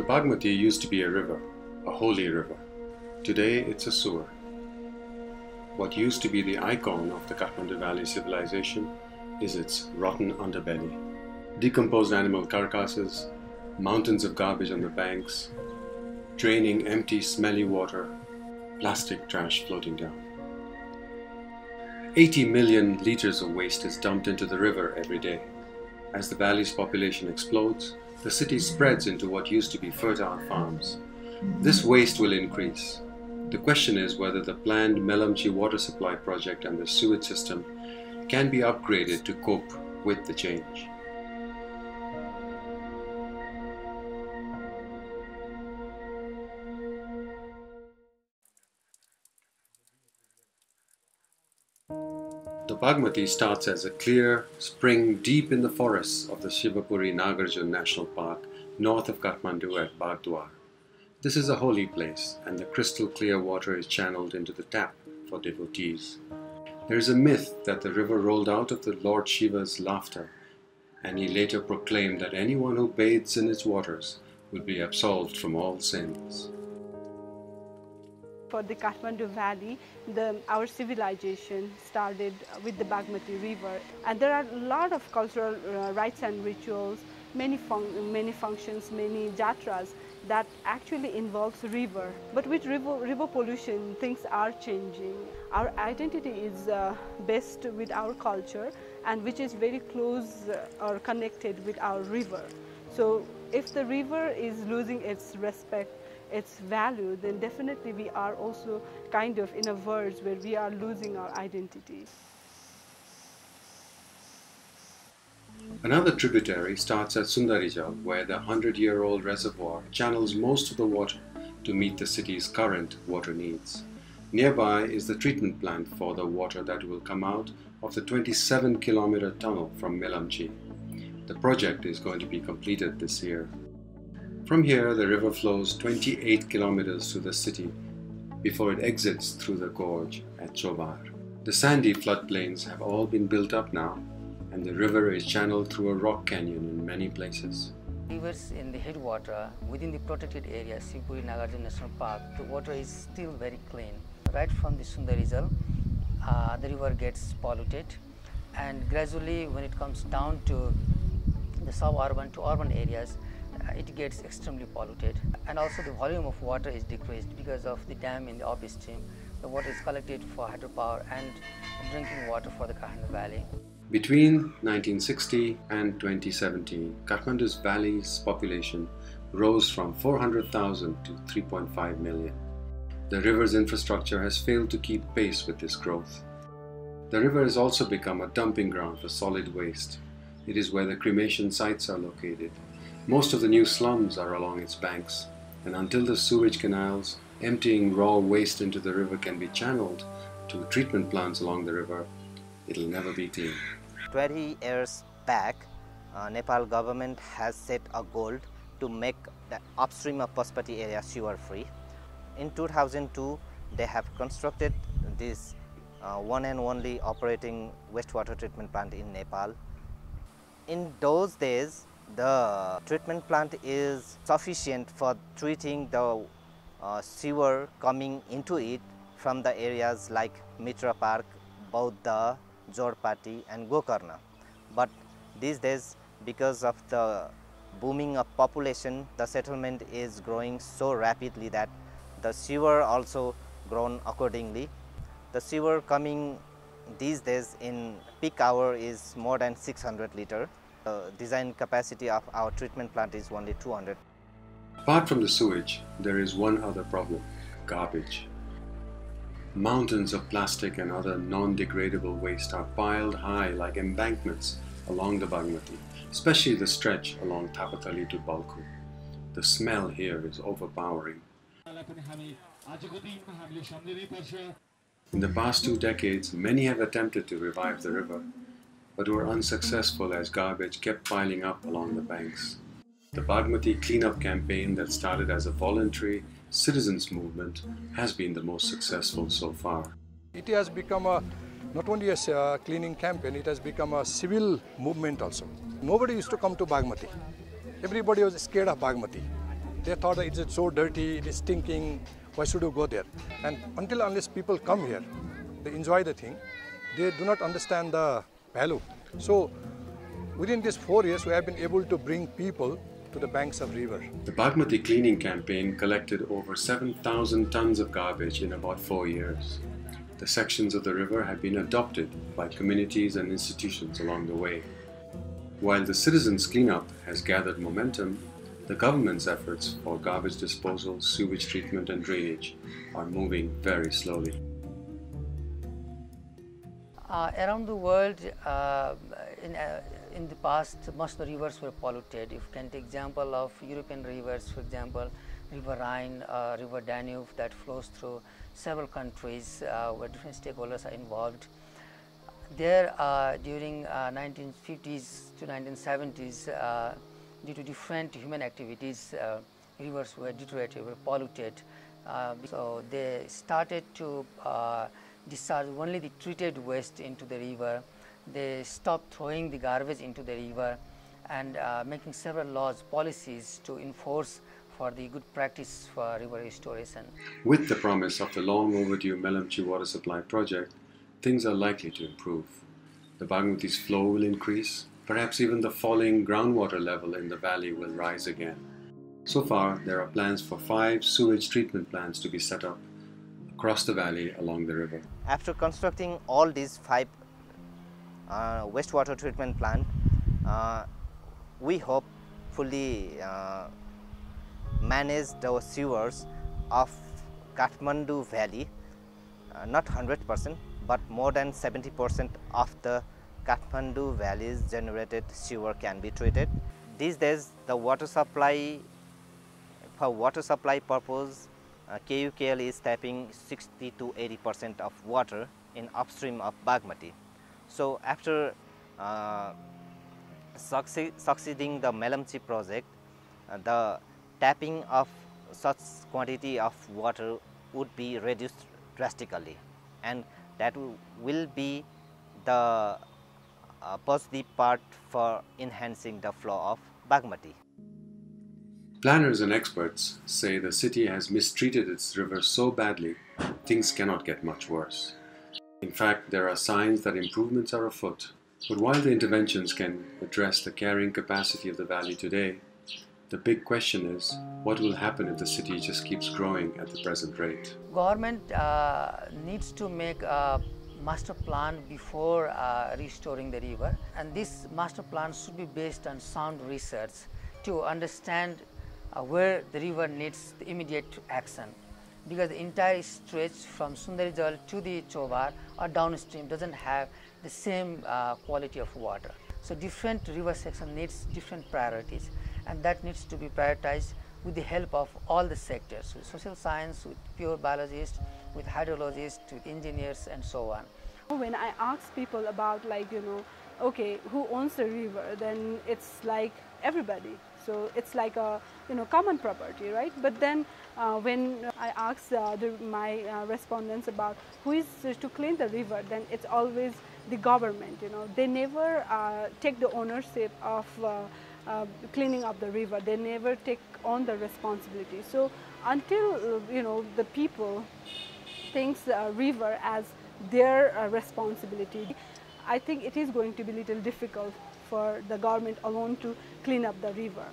Bagmati used to be a river, a holy river. Today it's a sewer. What used to be the icon of the Kathmandu Valley civilization is its rotten underbelly. Decomposed animal carcasses, mountains of garbage on the banks, draining empty, smelly water, plastic trash floating down. 80 million liters of waste is dumped into the river every day. As the valley's population explodes, the city spreads into what used to be fertile farms. This waste will increase. The question is whether the planned Melamchi water supply project and the sewage system can be upgraded to cope with the change. The Bagmati starts as a clear spring deep in the forests of the Shivapuri National Park north of Kathmandu at Bagdwar. This is a holy place, and the crystal clear water is channeled into the tap for devotees. There is a myth that the river rolled out of the Lord Shiva's laughter, and he later proclaimed that anyone who bathes in its waters will be absolved from all sins. For the Kathmandu Valley, our civilization started with the Bagmati River, and there are a lot of cultural rites and rituals, many functions, many jatras that actually involves river. But with river pollution, things are changing. Our identity is based with our culture, and which is very close or connected with our river. So if the river is losing its respect, its value, then definitely we are also kind of in a verge where we are losing our identity. Another tributary starts at Sundarijal, where the 100-year-old reservoir channels most of the water to meet the city's current water needs. Nearby is the treatment plant for the water that will come out of the 27-kilometer tunnel from Melamchi. The project is going to be completed this year. From here, the river flows 28 kilometers to the city before it exits through the gorge at Chobar. The sandy floodplains have all been built up now, and the river is channeled through a rock canyon in many places. Rivers in the headwater within the protected area, Shivapuri National Park, the water is still very clean. Right from the Sundarijal, the river gets polluted, and gradually when it comes down to the suburban to urban areas, it gets extremely polluted, and also the volume of water is decreased because of the dam in the upstream. The water is collected for hydropower and drinking water for the Kathmandu Valley. Between 1960 and 2017, Kathmandu's valley's population rose from 400,000 to 3.5 million. The river's infrastructure has failed to keep pace with this growth. The river has also become a dumping ground for solid waste. It is where the cremation sites are located. Most of the new slums are along its banks, and until the sewage canals emptying raw waste into the river can be channeled to treatment plants along the river, it'll never be clean. 20 years back, Nepal government has set a goal to make the upstream of Pashupati area sewer free. In 2002, they have constructed this one and only operating wastewater treatment plant in Nepal. In those days, the treatment plant is sufficient for treating the sewer coming into it from the areas like Mitra Park, Baudha, Jorpati and Gokarna. But these days, because of the booming of population, the settlement is growing so rapidly that the sewer also grown accordingly. The sewer coming these days in peak hour is more than 600 liters. The design capacity of our treatment plant is only 200. Apart from the sewage, there is one other problem: garbage. Mountains of plastic and other non-degradable waste are piled high like embankments along the Bagmati, especially the stretch along Thapatali to Balku. The smell here is overpowering. In the past 2 decades, many have attempted to revive the river, but were unsuccessful as garbage kept piling up along the banks. The Bagmati cleanup campaign that started as a voluntary citizens movement has been the most successful so far. It has become not only a cleaning campaign, it has become a civil movement also. Nobody used to come to Bagmati. Everybody was scared of Bagmati. they thought it's so dirty, it is stinking, why should you go there? And unless people come here, they enjoy the thing, they do not understand the value. So within these 4 years, we have been able to bring people to the banks of river. The Bagmati cleaning campaign collected over 7,000 tons of garbage in about 4 years. The sections of the river have been adopted by communities and institutions along the way. While the citizens' cleanup has gathered momentum, the government's efforts for garbage disposal, sewage treatment and drainage are moving very slowly. Around the world, in the past, most of the rivers were polluted. If you can take example of European rivers, for example, River Rhine, River Danube that flows through several countries where different stakeholders are involved. There, during 1950s to 1970s, due to different human activities, rivers were deteriorated, were polluted. So they started to discharge only the treated waste into the river. They stopped throwing the garbage into the river and making several laws, policies to enforce for the good practice for river restoration. With the promise of the long overdue Melamchi water supply project, things are likely to improve. The Bagmati's flow will increase, perhaps even the falling groundwater level in the valley will rise again. So far, there are plans for 5 sewage treatment plants to be set up across the valley along the river. After constructing all these 5 wastewater treatment plants, we hope fully manage the sewers of Kathmandu Valley, not 100%, but more than 70% of the Kathmandu Valley's generated sewer can be treated. These days, the water supply, for water supply purpose, KUKL is tapping 60 to 80% of water in upstream of Bagmati. So after succeeding the Melamchi project, the tapping of such quantity of water would be reduced drastically, and that will be the positive part for enhancing the flow of Bagmati. Planners and experts say the city has mistreated its river so badly, things cannot get much worse. In fact, there are signs that improvements are afoot. But while the interventions can address the carrying capacity of the valley today, the big question is, what will happen if the city just keeps growing at the present rate? Government needs to make a master plan before restoring the river, and this master plan should be based on sound research to understand where the river needs the immediate action, because the entire stretch from Sundarijal to the Chobar or downstream doesn't have the same quality of water. So different river section needs different priorities, and that needs to be prioritized with the help of all the sectors, with social science, with pure biologists, with hydrologists, with engineers and so on. When I ask people about okay, who owns the river, then it's like everybody. So it's like a common property, right? But then when I ask my respondents about who is to clean the river, then it's always the government. They never take the ownership of cleaning up the river. They never take on the responsibility. So until the people thinks the river as their responsibility, I think it is going to be a little difficult for the government alone to clean up the river.